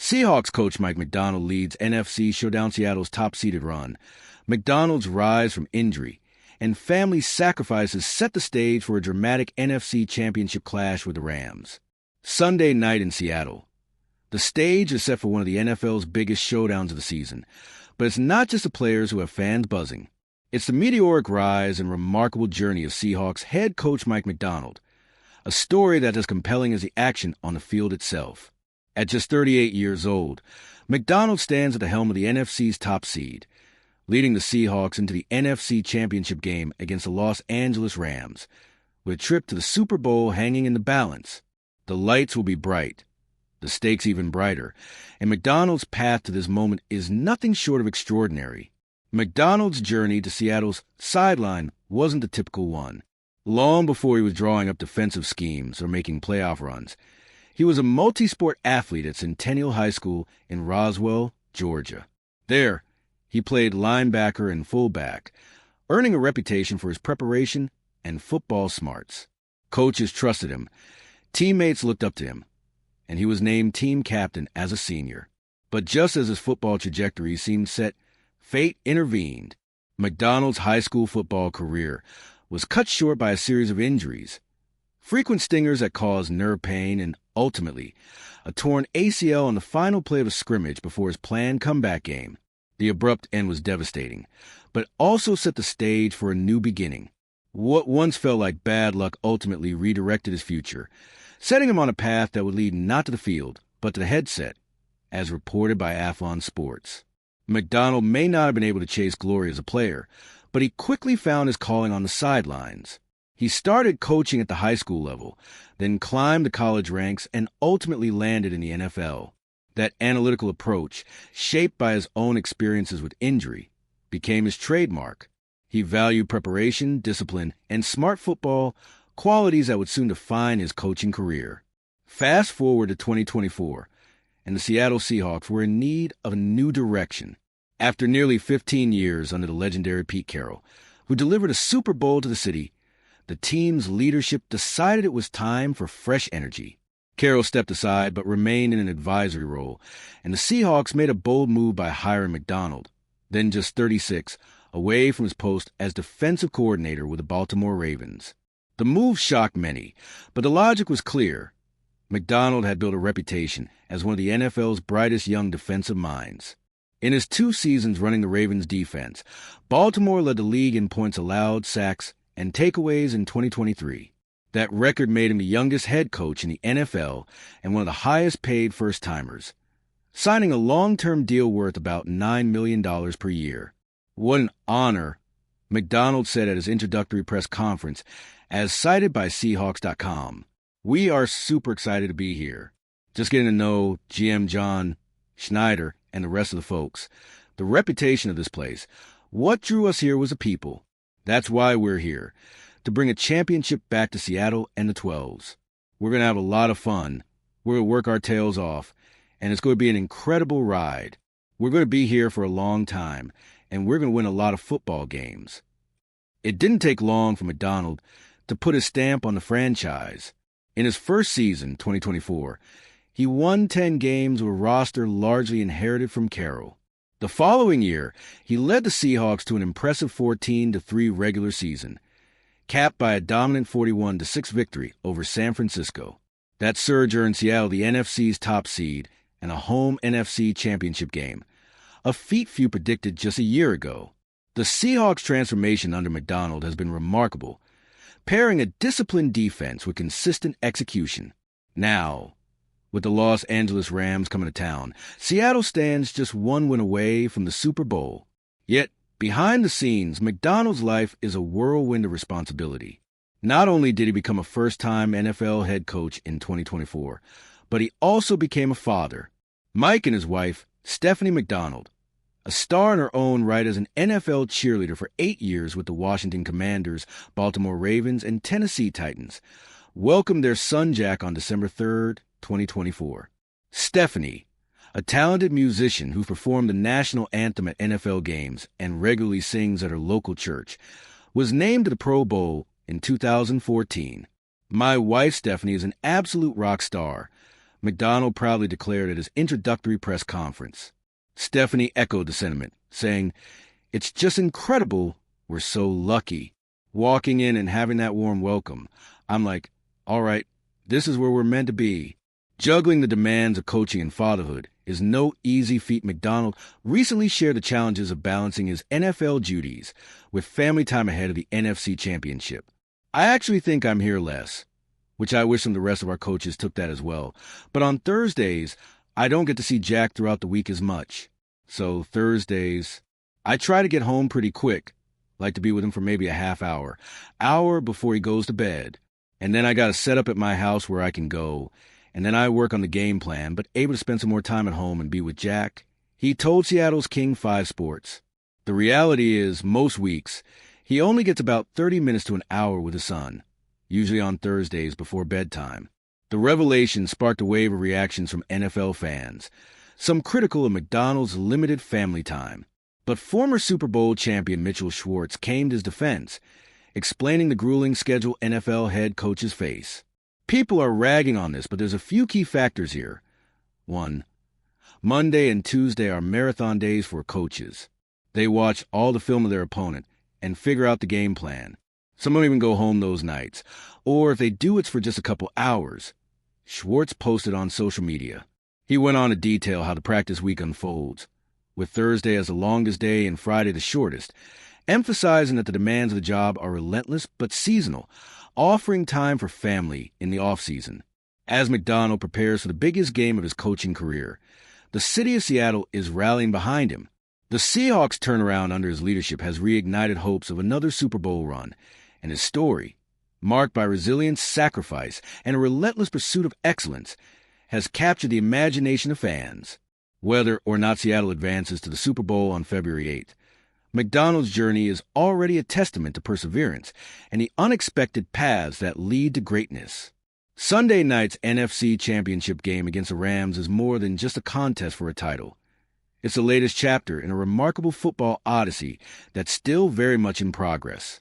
Seahawks coach Mike Macdonald leads NFC Showdown Seattle's top-seeded run. Macdonald's rise from injury and family sacrifices set the stage for a dramatic NFC Championship clash with the Rams. Sunday night in Seattle. The stage is set for one of the NFL's biggest showdowns of the season, but it's not just the players who have fans buzzing. It's the meteoric rise and remarkable journey of Seahawks head coach Mike Macdonald, a story that's as compelling as the action on the field itself. At just 38 years old, Macdonald stands at the helm of the NFC's top seed, leading the Seahawks into the NFC Championship Game against the Los Angeles Rams. With a trip to the Super Bowl hanging in the balance, the lights will be bright, the stakes even brighter, and Macdonald's path to this moment is nothing short of extraordinary. Macdonald's journey to Seattle's sideline wasn't the typical one. Long before he was drawing up defensive schemes or making playoff runs, he was a multi-sport athlete at Centennial High School in Roswell, Georgia. There, he played linebacker and fullback, earning a reputation for his preparation and football smarts. Coaches trusted him, teammates looked up to him, and he was named team captain as a senior. But just as his football trajectory seemed set, fate intervened. Macdonald's high school football career was cut short by a series of injuries, frequent stingers that caused nerve pain, and ultimately, a torn ACL on the final play of a scrimmage before his planned comeback game. The abrupt end was devastating, but also set the stage for a new beginning. What once felt like bad luck ultimately redirected his future, setting him on a path that would lead not to the field, but to the headset, as reported by Athlon Sports. Macdonald may not have been able to chase glory as a player, but he quickly found his calling on the sidelines. He started coaching at the high school level, then climbed the college ranks, and ultimately landed in the NFL. That analytical approach, shaped by his own experiences with injury, became his trademark. He valued preparation, discipline, and smart football, qualities that would soon define his coaching career. Fast forward to 2024, and the Seattle Seahawks were in need of a new direction. After nearly 15 years under the legendary Pete Carroll, who delivered a Super Bowl to the city, the team's leadership decided it was time for fresh energy. Carroll stepped aside but remained in an advisory role, and the Seahawks made a bold move by hiring Macdonald, then just 36, away from his post as defensive coordinator with the Baltimore Ravens. The move shocked many, but the logic was clear. Macdonald had built a reputation as one of the NFL's brightest young defensive minds. In his 2 seasons running the Ravens' defense, Baltimore led the league in points allowed, sacks, and takeaways in 2023. That record made him the youngest head coach in the NFL and one of the highest-paid first-timers, signing a long-term deal worth about $9 million per year. What an honor, Macdonald said at his introductory press conference, as cited by Seahawks.com. "We are super excited to be here. Just getting to know GM John Schneider and the rest of the folks. The reputation of this place. What drew us here was the people. That's why we're here, to bring a championship back to Seattle and the 12s. We're going to have a lot of fun. We're going to work our tails off, and it's going to be an incredible ride. We're going to be here for a long time, and we're going to win a lot of football games." It didn't take long for Macdonald to put his stamp on the franchise. In his first season, 2024, he won 10 games with a roster largely inherited from Carroll. The following year, he led the Seahawks to an impressive 14-3 regular season, capped by a dominant 41-6 victory over San Francisco. That surge earned Seattle the NFC's top seed and a home NFC Championship Game, a feat few predicted just a year ago. The Seahawks' transformation under Macdonald has been remarkable, pairing a disciplined defense with consistent execution. Now, with the Los Angeles Rams coming to town, Seattle stands just 1 win away from the Super Bowl. Yet, behind the scenes, Macdonald's life is a whirlwind of responsibility. Not only did he become a first-time NFL head coach in 2024, but he also became a father. Mike and his wife, Stephanie Macdonald, a star in her own right as an NFL cheerleader for 8 years with the Washington Commanders, Baltimore Ravens, and Tennessee Titans, welcomed their son Jack on December 3rd, 2024. Stephanie, a talented musician who performed the national anthem at NFL games and regularly sings at her local church, was named to the Pro Bowl in 2014. "My wife, Stephanie, is an absolute rock star. Macdonald proudly declared at his introductory press conference. Stephanie echoed the sentiment, saying, "It's just incredible. We're so lucky." Walking in and having that warm welcome, I'm like, all right, this is where we're meant to be. Juggling the demands of coaching and fatherhood is no easy feat. Macdonald recently shared the challenges of balancing his NFL duties with family time ahead of the NFC Championship. "I actually think I'm here less," which I wish some of the rest of our coaches took that as well. "But on Thursdays, I don't get to see Jack throughout the week as much. So Thursdays, I try to get home pretty quick, like to be with him for maybe a half hour before he goes to bed. And then I got to set up at my house where I can go. And then I work on the game plan, but able to spend some more time at home and be with Jack." He told Seattle's King 5 Sports, "The reality is, most weeks, he only gets about 30 minutes to an hour with his son, usually on Thursdays before bedtime." The revelation sparked a wave of reactions from NFL fans, some critical of Macdonald's limited family time. But former Super Bowl champion Mitchell Schwartz came to his defense, explaining the grueling schedule NFL head coaches face. "People are ragging on this, but there's a few key factors here. 1. Monday and Tuesday are marathon days for coaches. They watch all the film of their opponent and figure out the game plan. Some don't even go home those nights. Or if they do, it's for just a couple hours." Schwartz posted on social media. He went on to detail how the practice week unfolds, with Thursday as the longest day and Friday the shortest, emphasizing that the demands of the job are relentless but seasonal, offering time for family in the off-season. As Macdonald prepares for the biggest game of his coaching career, the city of Seattle is rallying behind him. The Seahawks' turnaround under his leadership has reignited hopes of another Super Bowl run, and his story, marked by resilience, sacrifice, and a relentless pursuit of excellence, has captured the imagination of fans. Whether or not Seattle advances to the Super Bowl on February 8th, Macdonald's journey is already a testament to perseverance and the unexpected paths that lead to greatness. Sunday night's NFC Championship game against the Rams is more than just a contest for a title. It's the latest chapter in a remarkable football odyssey that's still very much in progress.